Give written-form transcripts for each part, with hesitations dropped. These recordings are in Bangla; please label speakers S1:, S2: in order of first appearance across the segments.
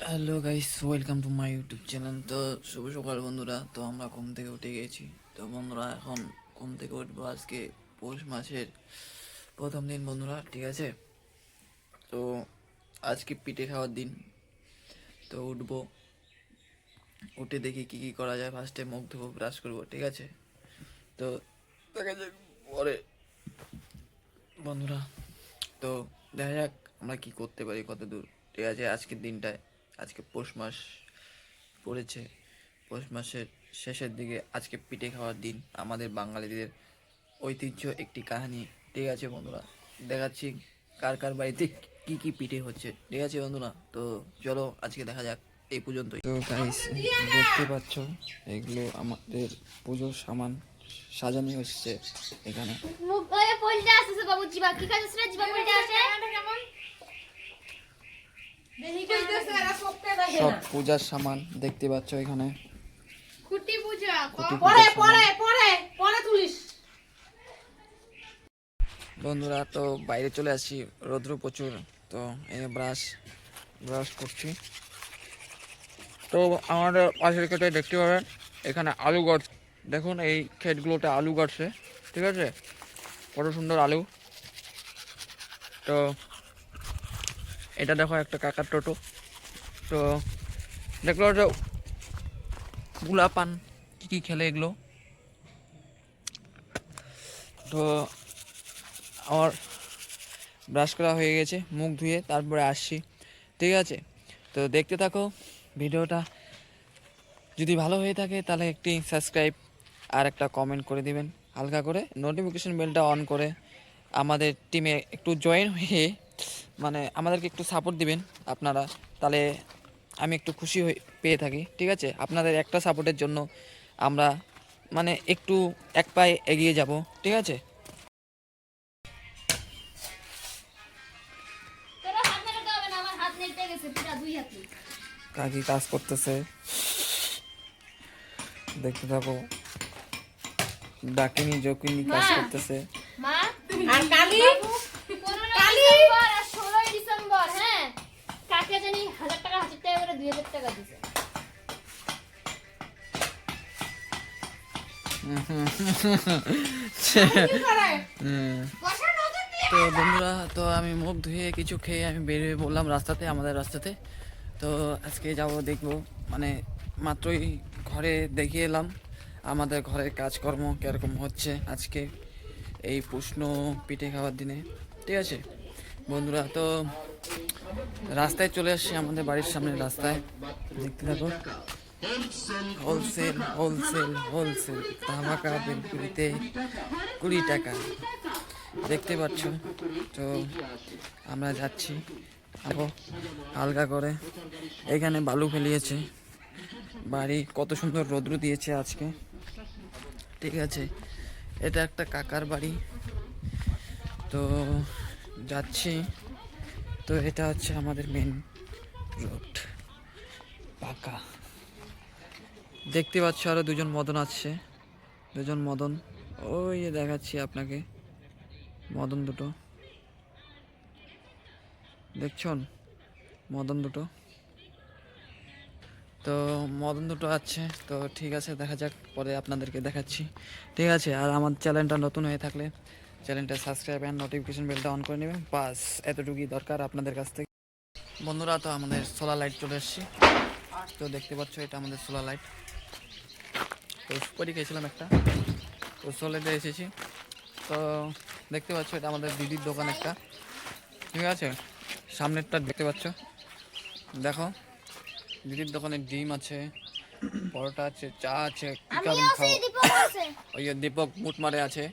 S1: Hello guys, welcome to my YouTube channel. তো শুভ সকাল বন্ধুরা। তো আমরা ঘুম থেকে উঠে গেছি। তো বন্ধুরা এখন ঘুম থেকে উঠবো। আজকে পৌষ মাসের প্রথম দিন বন্ধুরা, ঠিক আছে। তো আজকে পিঠে খাওয়ার দিন। তো উঠবো, উঠে দেখি কি কি করা যায়। ফার্স্টে মুখ ধোবো, ব্রাশ করবো, ঠিক আছে। তো দেখা যাক পরে বন্ধুরা। তো দেখা যাক আমরা কি করতে পারি, কত দূর, ঠিক আছে। আজকের দিনটায়, আজকে পৌষ মাস পড়েছে। পৌষ মাসের শেষের দিকে আজকে পিঠে খাওয়ার দিন। আমাদের বাঙালিদের ঐতিহ্য একটি কাহিনী, ঠিক আছে বন্ধুরা। দেখাচ্ছি কার কার বাড়িতে কি কি পিঠে হচ্ছে, ঠিক আছে বন্ধুরা। তো চলো আজকে দেখা যাক। এই পর্যন্তই। তো গাইস, দেখতে পাচ্ছ এগুলো আমাদের পুজোর সামান সাজানো হচ্ছে এখানে। সব পূজার সামান দেখতে পাচ্ছ এখানে। খুঁটি পূজা পরে পরে পরে পরে তুলিস বন্ধুরা। তো বাইরে চলে আসছি, রৌদ্র প্রচুর। তো এই ব্রাশ করছি। তো আমাদের পাশের ক্ষেতে দেখতে পাবেন এখানে আলু গাছ। দেখুন এই ক্ষেতগুলোতে আলু গাছছে, ঠিক আছে। কত সুন্দর আলু। তো এটা দেখো একটা কাকার টোটো। তো দেখলো যে গুলা পান কী কী খেলে এগুলো। তো আমার ব্রাশ করা হয়ে গেছে, মুখ ধুয়ে তারপরে আসছি, ঠিক আছে। তো দেখতে থাকো ভিডিওটা। যদি ভালো হয়ে থাকে তাহলে একটি সাবস্ক্রাইব আর একটা কমেন্ট করে দিবেন, হালকা করে নোটিফিকেশন বেলটা অন করে আমাদের টিমে একটু জয়েন হয়ে মানে আমাদেরকে একটু সাপোর্ট দিবেন আপনারা। তাহলে আমি একটু খুশি পেয়ে থাকি, ঠিক আছে। আপনাদের একটা সাপোর্টের জন্য আমরা মানে একটু এক পায়ে এগিয়ে যাব, ঠিক আছে। কাকি কাজ করতেছে, দেখতে থাকো। ডাকিনি জকিনি কাজ করতেছে।
S2: আর কালি 16 ডিসেম্বর, হ্যাঁ, কাকে জানি 1000 টাকা করে 2000 টাকা দিছে।
S1: তো বন্ধুরা, তো আমি মুখ ধুয়ে কিছু খেয়ে আমি বেরিয়ে বললাম রাস্তাতে, আমাদের রাস্তাতে। তো আজকে যাব, দেখবো মানে মাত্রই ঘরে দেখে এলাম আমাদের ঘরের কাজকর্ম কীরকম হচ্ছে আজকে এই প্রশ্ন পিঠে খাওয়ার দিনে, ঠিক আছে বন্ধুরা। তো রাস্তায় চলে আসছি, আমাদের বাড়ির সামনে রাস্তায়। দেখতে থাকো। হোলসেল হোলসেল হোলসেল ধামাকা বেলপুরিতে 20 টাকা, দেখতে পাচ্ছ। তো আমরা যাচ্ছি হালকা করে। এখানে বালু ফেলিয়েছে, বাড়ি কত সুন্দর রৌদ্র দিয়েছে আজকে, ঠিক আছে। এটা একটা কাকার বাড়ি। তো যাচ্ছি। তো এটা হচ্ছে আমাদের মেন রোড, পাকা। দেখতে পাচ্ছ আরো দুজন মদন আছে, দুজন মদন। ওই দেখাচ্ছি আপনাকে, মদন দুটো দেখছন, মদন দুটো। তো মদন দুটো আছে। তো ঠিক আছে, দেখা যাক পরে আপনাদেরকে দেখাচ্ছি, ঠিক আছে। আর আমার চ্যানেলটা নতুন হয়ে থাকলে চ্যানেলটা সাবস্ক্রাইব অ্যান্ড নোটিফিকেশন বেলটা অন করে নেবেন, বাস এতটুকুই দরকার আপনাদের কাছ থেকে বন্ধুরা। তো আমাদের সোলার লাইট চলে এসেছি। তো দেখতে পাচ্ছ এটা আমাদের সোলার লাইট। তো সুপারি খেয়েছিলাম একটা, তো সোলারটা এসেছি। তো দেখতে পাচ্ছ এটা আমাদের দিদির দোকান একটা, ঠিক আছে। সামনেরটা দেখতে পাচ্ছ, দেখো দিদির দোকানে ডিম আছে, পরোটা আছে, চা আছে, কি খাবেন খাও। ওই যে দীপক মুটমারে আছে,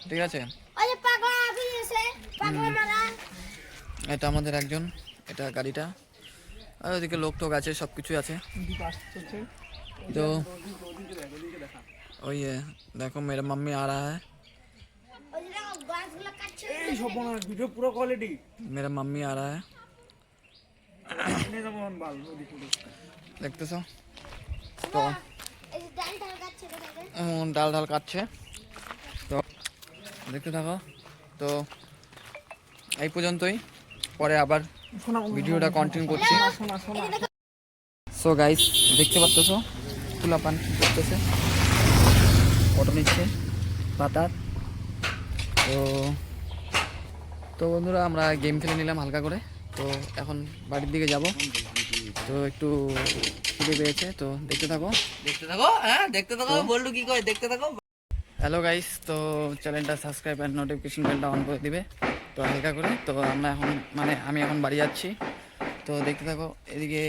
S1: ঠিক আছে। এটা আমাদের একজন, এটা গাড়িটা। আর ওদিকে লোক টোক আছে, সব কিছুই আছে। তো ওই দেখো मेरा मम्मी आ रहा है, मेरा मम्मी आ रहा है, দেখতেছো। তো ডাল ডাল কাটছে, তো দেখতে থাকো। তো এই পর্যন্তই, পরে আবার ভিডিওটা কন্টিনিউ করছি। সো গাইস দেখতে পাচ্ছ তুলা পান কি করতেছে, ফটো নিচ্ছে পাতার। তো তো বন্ধুরা আমরা গেম খেলে নিলাম হালকা করে। তো এখন বাড়ির দিকে যাব। তো একটু খিদে পেয়েছে, তো দেখতে থাকো
S3: দেখতে থাকো বললু কি করে দেখতে থাকো।
S1: হ্যালো গাইস, তো চ্যানেলটা সাবস্ক্রাইব অ্যান্ড নোটিফিকেশন বেলটা অন করে দিবে তো হালকা করে। তো আমরা এখন আমি এখন বাড়ি যাচ্ছি, তো দেখতে থাকো এদিকে।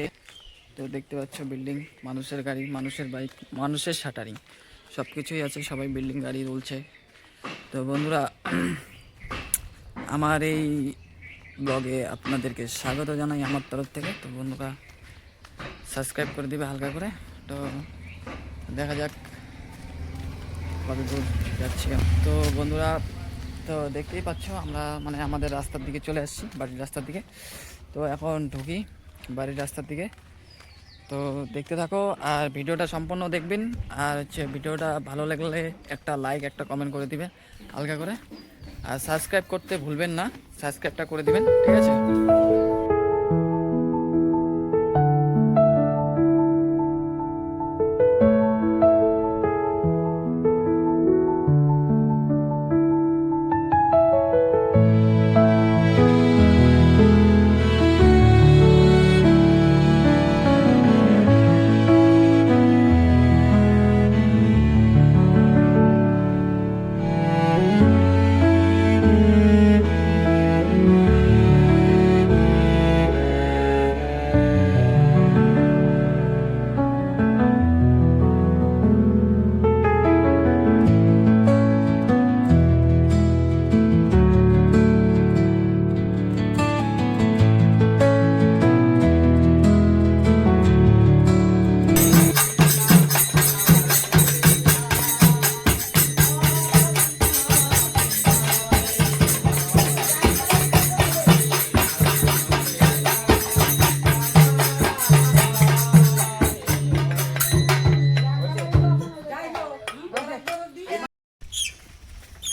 S1: তো দেখতে পাচ্ছ বিল্ডিং, মানুষের গাড়ি, মানুষের বাইক, মানুষের শাটারিং, সব কিছুই আছে, সবাই বিল্ডিং গাড়ি রুলছে। তো বন্ধুরা আমার এই ব্লগে আপনাদেরকে স্বাগত জানাই আমার তরফ থেকে। তো বন্ধুরা সাবস্ক্রাইব করে দিবে হালকা করে। তো দেখা যাক কত দূর যাচ্ছি। তো বন্ধুরা তো দেখতেই পাচ্ছ আমরা আমাদের রাস্তার দিকে চলে আসছি, বাড়ির রাস্তার দিকে। তো এখন ঢুকি বাড়ির রাস্তার দিকে। তো দেখতে থাকো আর ভিডিওটা সম্পূর্ণ দেখবেন। আর হচ্ছে ভিডিওটা ভালো লাগলে একটা লাইক একটা কমেন্ট করে দিবেন হালকা করে। আর সাবস্ক্রাইব করতে ভুলবেন না, সাবস্ক্রাইবটা করে দিবেন, ঠিক আছে।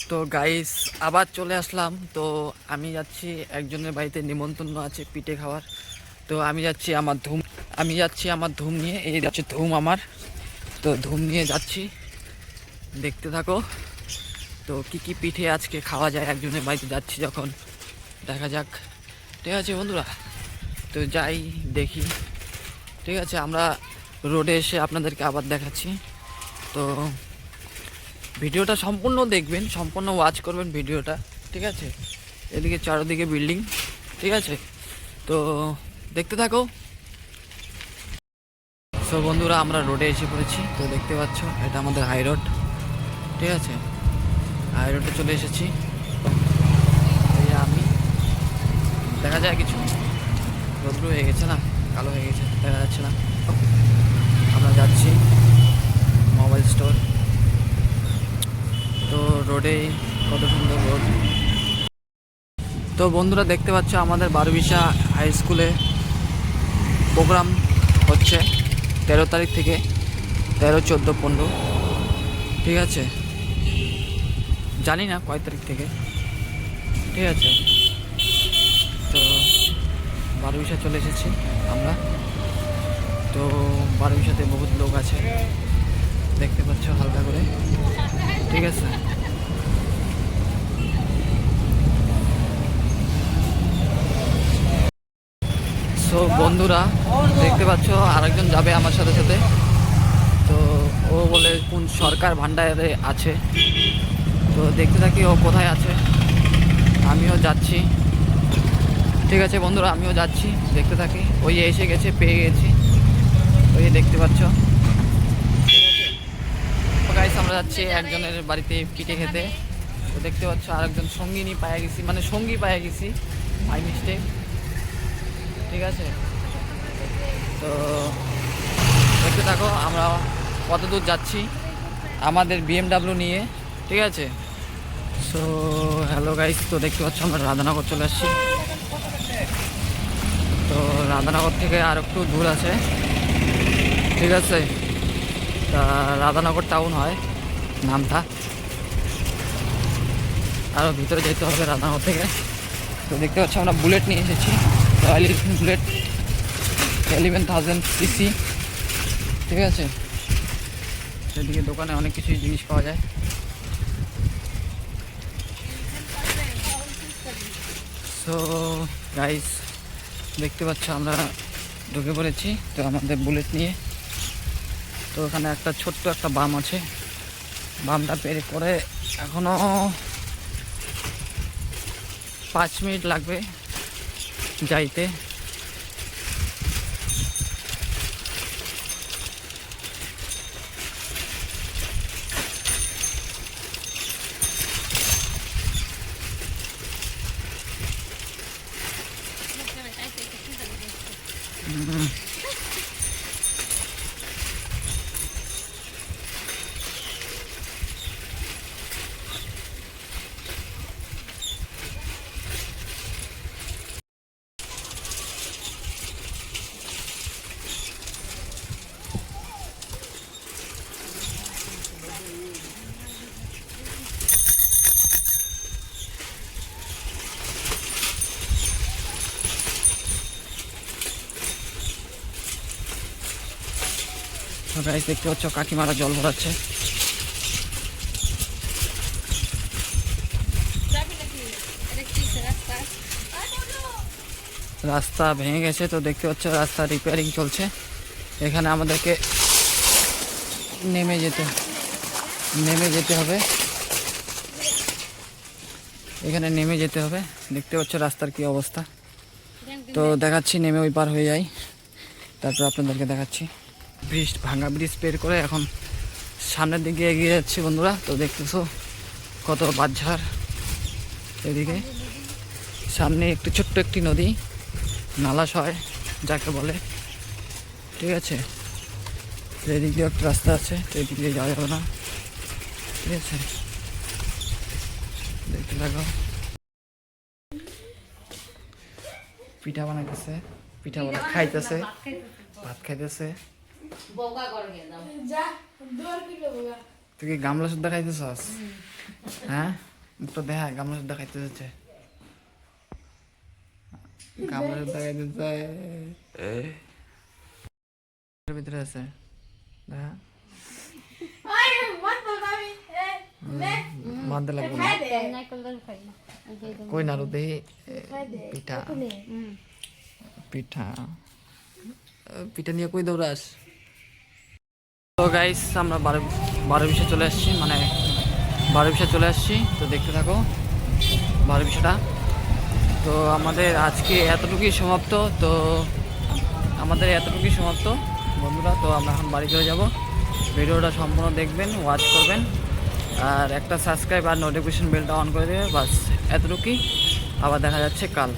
S1: তো গাইস আবার চলে আসলাম। তো আমি যাচ্ছি একজনের বাড়িতে নিমন্ত্রণ আছে পিঠে খাওয়ার। তো আমি যাচ্ছি আমার ধুম নিয়ে, এই যাচ্ছে ধুম আমার। তো ধুম নিয়ে যাচ্ছি, দেখতে থাকো। তো কি কি পিঠে আজকে খাওয়া যায়, একজনের বাড়িতে যাচ্ছি যখন, দেখা যাক, ঠিক আছে বন্ধুরা। তো যাই দেখি, ঠিক আছে। আমরা রোডে এসে আপনাদেরকে আবার দেখাচ্ছি। তো ভিডিওটা সম্পূর্ণ দেখবেন, সম্পূর্ণ ওয়াচ করবেন ভিডিওটা, ঠিক আছে। এদিকে চারদিকে বিল্ডিং, ঠিক আছে। তো দেখতে থাকো। সো বন্ধুরা আমরা রোডে এসে পড়েছি। তো দেখতে পাচ্ছ এটা আমাদের হাই রোড, ঠিক আছে। হাই রোডে চলে এসেছি। এই আমি দেখা যায় কিছু রোদ্রু হয়ে গেছে না, কালো হয়ে গেছে, দেখা যাচ্ছে না। আমরা যাচ্ছি মোবাইল স্টোর। তো রোডে কত সুন্দর রোড। তো বন্ধুরা দেখতে পাচ্ছ আমাদের বারবিশা হাই স্কুলে প্রোগ্রাম হচ্ছে 13 তারিখ থেকে, 13, 14, 15, ঠিক আছে। জানি না কয় তারিখ থেকে, ঠিক আছে। তো বারবিশা চলে এসেছি আমরা। তো বারবিশাতে বহুত লোক আছে, দেখতে পাচ্ছ হালকা করে, ঠিক আছে। সো বন্ধুরা দেখতে পাচ্ছ আরেকজন যাবে আমার সাথে সাথে। তো ও বলে কোন সরকার ভান্ডারে আছে। তো দেখতে থাকি ও কোথায় আছে, আমিও যাচ্ছি, ঠিক আছে বন্ধুরা, আমিও যাচ্ছি, দেখতে থাকি। ওই এসে গেছে, পেয়ে গেছি, ওই দেখতে পাচ্ছ, ঠিক আছে। তো গাইস আমরা যাচ্ছি একজনের বাড়িতে পিঠে খেতে। তো দেখতে পাচ্ছ আরেকজন সঙ্গিনী পায়ে গেছি, সঙ্গী পায়ে গেছি বাই মিস্টেক, ঠিক আছে। তো দেখতে থাকো আমরা কত দূর যাচ্ছি আমাদের BMW নিয়ে, ঠিক আছে। সো হ্যালো গাইস, তো দেখতে পাচ্ছ আমরা রাধানগর চলে আসছি। তো রাধানগর থেকে আর একটু দূর আছে, ঠিক আছে। তা রাধানগর টাউন হয় নামটা, আরও ভিতরে যেতে হবে রাধানগর থেকে। তো দেখতে পাচ্ছ আমরা বুলেট নিয়ে এসেছি, রয়্যাল এনফিল্ড বুলেট 11,000 সিসি, ঠিক আছে। সেদিকে দোকানে অনেক কিছুই জিনিস পাওয়া যায়। সো গাইস, দেখতে পাচ্ছ আমরা ঢুকে পড়েছি তো আমাদের বুলেট নিয়ে। তো ওখানে একটা ছোট্ট একটা বাম আছে, বামটা পেরে করে এখনও 5 মিনিট লাগবে যাইতে। গাইস দেখতে পাচ্ছ কাকিমারা জল ভরাচ্ছে। রাস্তা ভেঙে গেছে তো দেখতে পাচ্ছ রাস্তা রিপেয়ারিং চলছে। এখানে আমাদেরকে নেমে যেতে হবে, এখানে নেমে যেতে হবে। দেখতে পাচ্ছ রাস্তার কি অবস্থা। তো দেখাচ্ছি, নেমে ওই পার হয়ে যাই, তারপর আপনাদেরকে দেখাচ্ছি। ভাঙা ব্রিজ পের করে এখন সামনের দিকে এগিয়ে যাচ্ছি বন্ধুরা। তো দেখতেছো কত বাঁশঝাড়। এদিকে সামনে একটু ছোট্ট একটি নদী, নালাশয় যাকে বলে, ঠিক আছে। তো এদিক দিয়ে একটা রাস্তা আছে, তো এদিক দিয়ে যাওয়া যাবে না, ঠিক আছে। দেখতে থাকো। পিঠা বানাইতেছে, পিঠা বলে খাইতেছে, ভাত খাইতেছে। তুই কি গামলা সুদ্ধা খাইতেছস? হ্যাঁ, মুখটা দেখা, গামলা সুদ্ধা খাইতে যাচ্ছে, গামলা সুদ্ধা খাইতেছে। ভিতরে আছে দেখা, মানতে লাগবে না। কই নাড়ু দেহি পিঠা, পিঠা পিঠা নিয়ে কই দৌড়াস? তো গাইস আমরা 12:20 চলে আসছি, মানে 12:20 চলে আসছি। তো দেখতে থাকো 12:20টা। তো আমাদের আজকে এতটুকুই সমাপ্ত। তো আমাদের এতটুকুই সমাপ্ত বন্ধুরা। তো আমরা এখন বাড়ি চলে যাব। ভিডিওটা সম্পূর্ণ দেখবেন, ওয়াচ করবেন, আর একটা সাবস্ক্রাইব আর নোটিফিকেশন বেলটা অন করে দেবে। বাস এতটুকুই। আবার দেখা যাচ্ছে কাল।